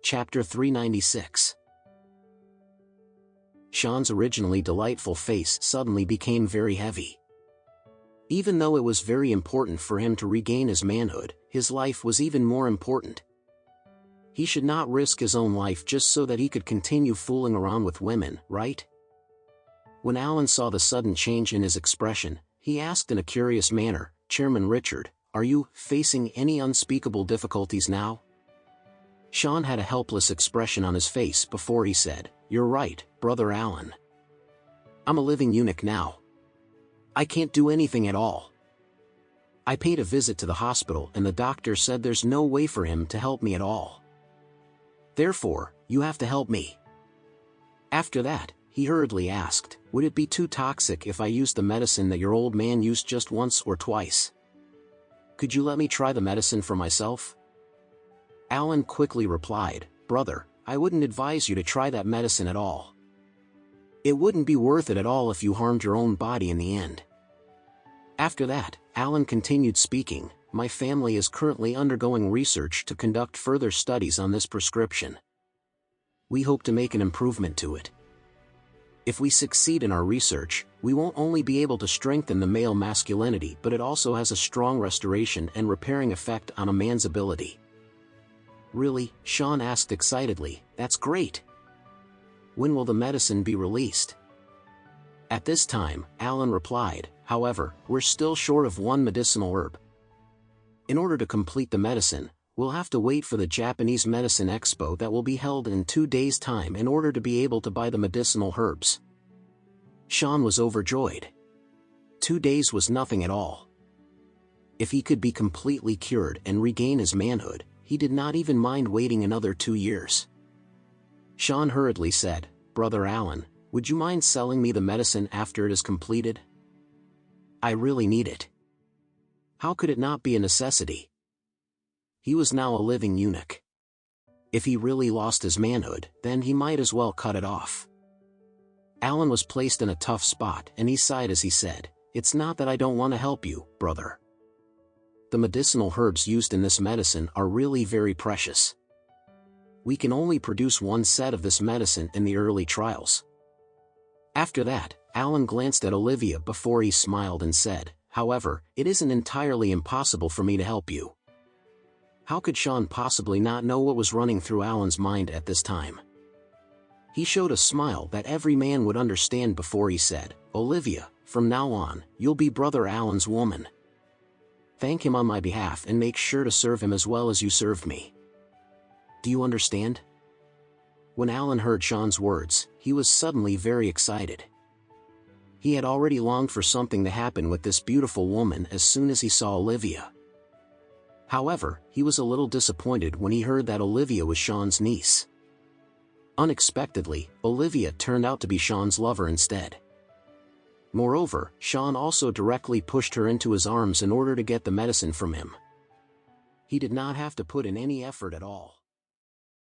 Chapter 396. Sean's originally delightful face suddenly became very heavy. Even though it was very important for him to regain his manhood, his life was even more important. He should not risk his own life just so that he could continue fooling around with women, right? When Alan saw the sudden change in his expression, he asked in a curious manner, "Chairman Richard, are you facing any unspeakable difficulties now?" Sean had a helpless expression on his face before he said, "You're right, Brother Alan. I'm a living eunuch now. I can't do anything at all. I paid a visit to the hospital and the doctor said there's no way for him to help me at all. Therefore, you have to help me." After that, he hurriedly asked, "Would it be too toxic if I used the medicine that your old man used just once or twice? Could you let me try the medicine for myself?" Alan quickly replied, "Brother, I wouldn't advise you to try that medicine at all. It wouldn't be worth it at all if you harmed your own body in the end." After that, Alan continued speaking, "My family is currently undergoing research to conduct further studies on this prescription. We hope to make an improvement to it. If we succeed in our research, we won't only be able to strengthen the male masculinity but it also has a strong restoration and repairing effect on a man's ability." "Really?" Sean asked excitedly, "That's great. When will the medicine be released?" At this time, Alan replied, "However, we're still short of one medicinal herb. In order to complete the medicine, we'll have to wait for the Japanese Medicine Expo that will be held in 2 days' time in order to be able to buy the medicinal herbs." Sean was overjoyed. 2 days was nothing at all. If he could be completely cured and regain his manhood, he did not even mind waiting another 2 years. Sean hurriedly said, "Brother Alan, would you mind selling me the medicine after it is completed? I really need it." How could it not be a necessity? He was now a living eunuch. If he really lost his manhood, then he might as well cut it off. Alan was placed in a tough spot and he sighed as he said, "It's not that I don't want to help you, brother. The medicinal herbs used in this medicine are really very precious. We can only produce 1 set of this medicine in the early trials." After that, Alan glanced at Olivia before he smiled and said, "However, it isn't entirely impossible for me to help you." How could Sean possibly not know what was running through Alan's mind at this time? He showed a smile that every man would understand before he said, "Olivia, from now on, you'll be Brother Alan's woman. Thank him on my behalf and make sure to serve him as well as you served me. Do you understand?" When Alan heard Sean's words, he was suddenly very excited. He had already longed for something to happen with this beautiful woman as soon as he saw Olivia. However, he was a little disappointed when he heard that Olivia was Sean's niece. Unexpectedly, Olivia turned out to be Sean's lover instead. Moreover, Sean also directly pushed her into his arms in order to get the medicine from him. He did not have to put in any effort at all.